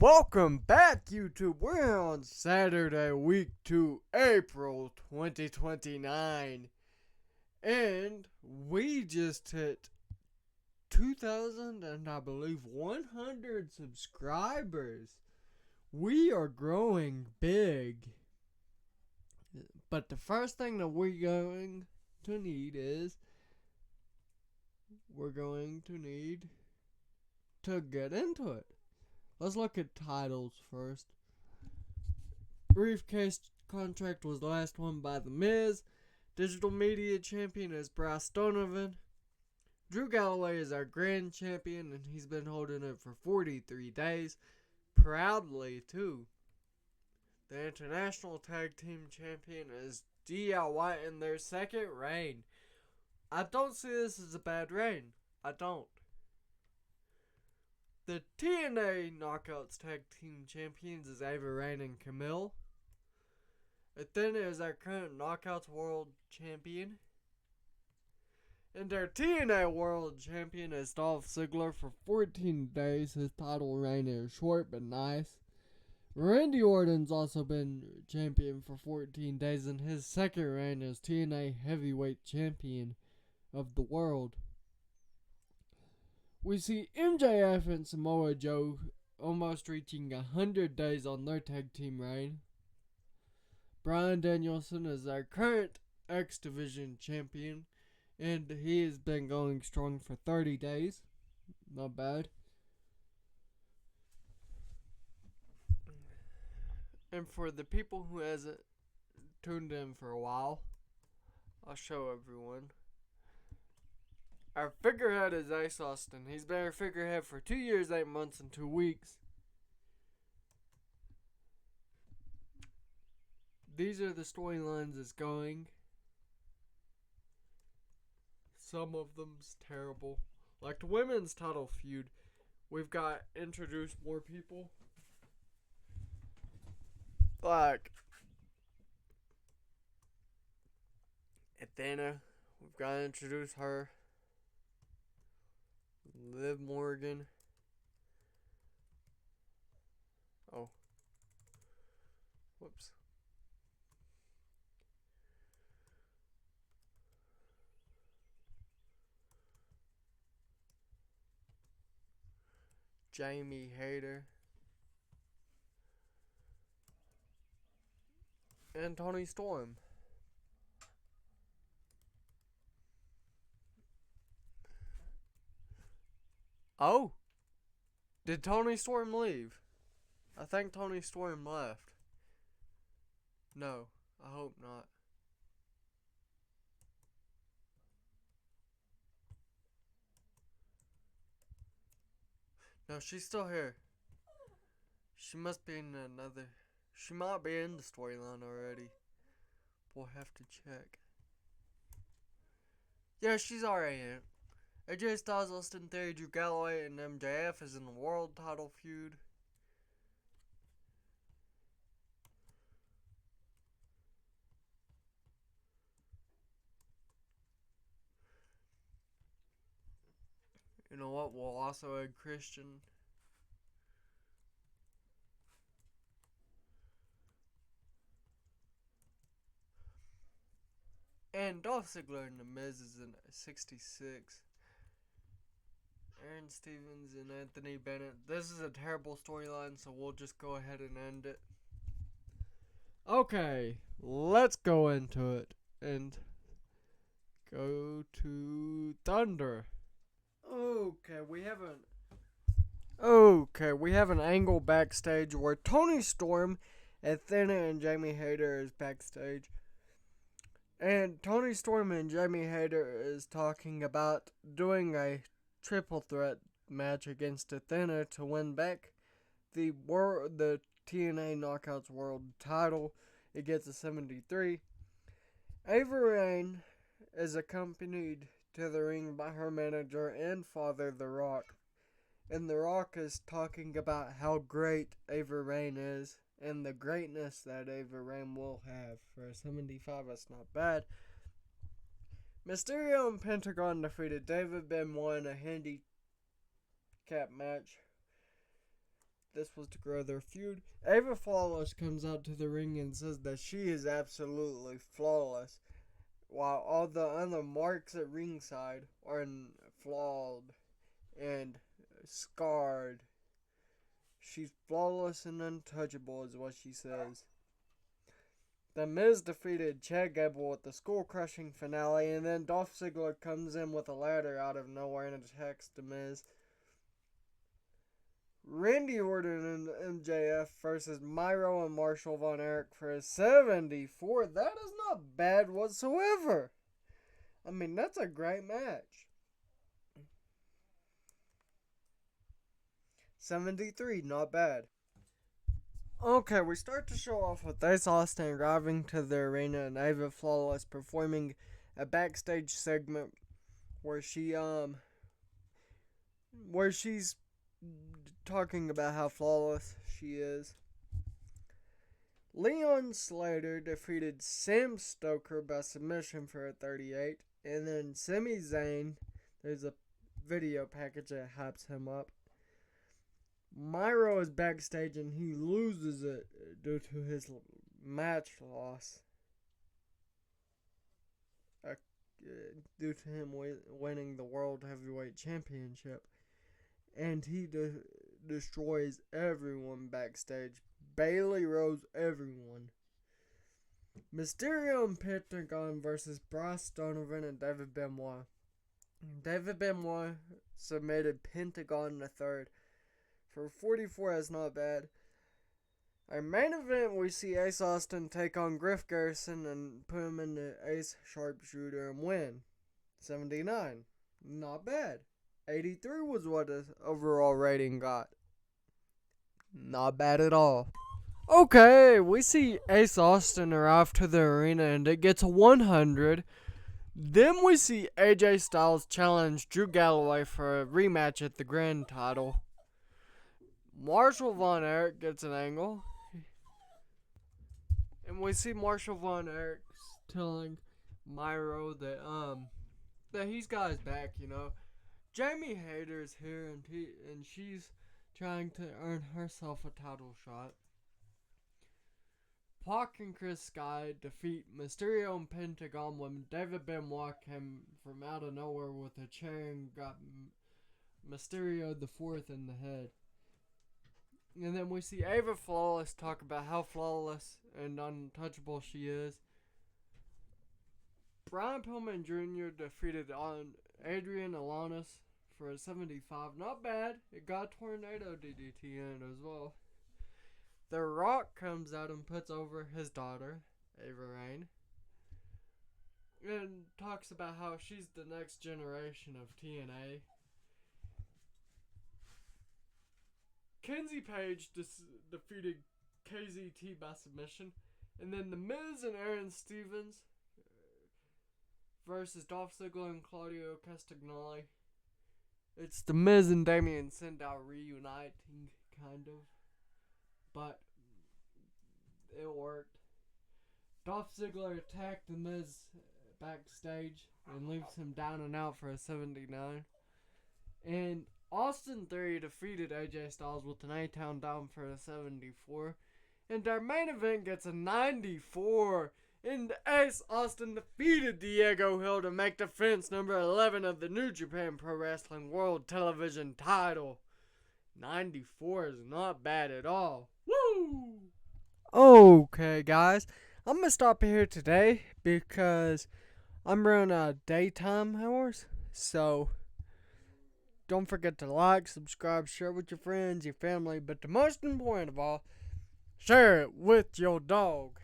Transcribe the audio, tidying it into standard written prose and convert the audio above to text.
Welcome back, YouTube. We're on Saturday, week 2, April 2029. And we just hit 2,000 and I believe 100 subscribers. We are growing big. But the first thing that we're going to need is we're going to need to get into it. Let's look at titles first. Briefcase contract was the last one by The Miz. Digital Media Champion is Brass Donovan. Drew Galloway is our Grand Champion, and he's been holding it for 43 days. Proudly, too. The International Tag Team Champion is DIY in their second reign. I don't see this as a bad reign. I don't. The TNA Knockouts Tag Team Champions is Ava Raine and Camille. Athena is our current Knockouts World Champion. And our TNA World Champion is Dolph Ziggler for 14 days. His title reign is short but nice. Randy Orton's also been champion for 14 days, and his second reign as TNA Heavyweight Champion of the world. We see MJF and Samoa Joe almost reaching 100 days on their tag team reign. Bryan Danielson is our current X Division champion, and he has been going strong for 30 days. Not bad. And for the people who hasn't tuned in for a while, I'll show everyone. Our figurehead is Ace Austin. He's been our figurehead for 2 years, 8 months, and 2 weeks. These are the storylines it's going. Some of them's terrible. Like the women's title feud. We've got introduced more people. Like Athena. We've got to introduce her. Liv Morgan. Oh. Whoops. Jamie Hayter. And Toni Storm. Oh! Did Toni Storm leave? I think Toni Storm left. No, I hope not. No, she's still here. She must be in another... She might be in the storyline already. We'll have to check. Yeah, she's already in. AJ Styles, Austin Theory, Drew Galloway, and MJF is in the world title feud. You know what? We'll also add Christian. And Dolph Ziggler and The Miz is in 66. Aaron Stevens and Anthony Bennett. This is a terrible storyline, so we'll just go ahead and end it. Okay, let's go into it and go to Thunder. Okay, we have an angle backstage where Toni Storm, Athena, and Jamie Hayter is backstage. And Toni Storm and Jamie Hayter is talking about doing a triple threat match against Athena to win back the TNA Knockouts World title. It gets a 73. Ava Raine is accompanied to the ring by her manager and father, The Rock. And The Rock is talking about how great Ava Raine is and the greatness that Ava Raine will have. For a 75, that's not bad. Mysterio and Pentagon defeated David Benoit in a handicap match. this was to grow their feud. Ava Flawless comes out to the ring and says that she is absolutely flawless, while all the other marks at ringside are flawed and scarred. She's flawless and untouchable is what she says. The Miz defeated Chad Gable with the skull-crushing finale, and then Dolph Ziggler comes in with a ladder out of nowhere and attacks The Miz. Randy Orton and MJF versus Miro and Marshall Von Erich for a 74. That is not bad whatsoever. I mean, that's a great match. 73, not bad. Okay, we start the show off with Ace Austin arriving to the arena and Ava Flawless performing a backstage segment where she's talking about how flawless she is. Leon Slater defeated Sam Stoker by submission for a 38, and then Sami Zayn, there's a video package that hypes him up. Miro is backstage and he loses it due to his match loss. Due to him winning the World Heavyweight Championship. And he destroys everyone backstage. Bailey Rose everyone. Mysterio and Pentagon versus Bryce Donovan and David Benoit. David Benoit submitted Pentagon in the third. For 44, that's not bad. Our main event, we see Ace Austin take on Griff Garrison and put him in the Ace Sharpshooter and win. 79. Not bad. 83 was what the overall rating got. Not bad at all. Okay, we see Ace Austin arrive to the arena and it gets a 100. Then we see AJ Styles challenge Drew Galloway for a rematch at the Grand title. Marshall Von Erich gets an angle. And we see Marshall Von Erich telling Miro that he's got his back, you know. Jamie Hayter's here and she's trying to earn herself a title shot. Pac and Chris Sky defeat Mysterio and Pentagon when David Benoit came from out of nowhere with a chair and got Mysterio the Fourth in the head. And then we see Ava Flawless talk about how flawless and untouchable she is. Brian Pillman Jr. defeated Adrian Alanis for a 75. Not bad. It got Tornado DDT in it as well. The Rock comes out and puts over his daughter, Ava Raine. And talks about how she's the next generation of TNA. Kenzie Page defeated KZT by submission. And then The Miz and Aaron Stevens versus Dolph Ziggler and Claudio Castagnoli. It's The Miz and Damien Sandow reuniting, kind of. But it worked. Dolph Ziggler attacked The Miz backstage and leaves him down and out for a 79. And Austin Theory defeated AJ Styles with an A-Town down for a 74. And our main event gets a 94. And Ace Austin defeated Diego Hill to make defense number 11 of the New Japan Pro Wrestling World Television title. 94 is not bad at all. Woo! Okay, guys. I'm going to stop here today because I'm running out of daytime hours. So don't forget to like, subscribe, share with your friends, your family, but the most important of all, share it with your dog.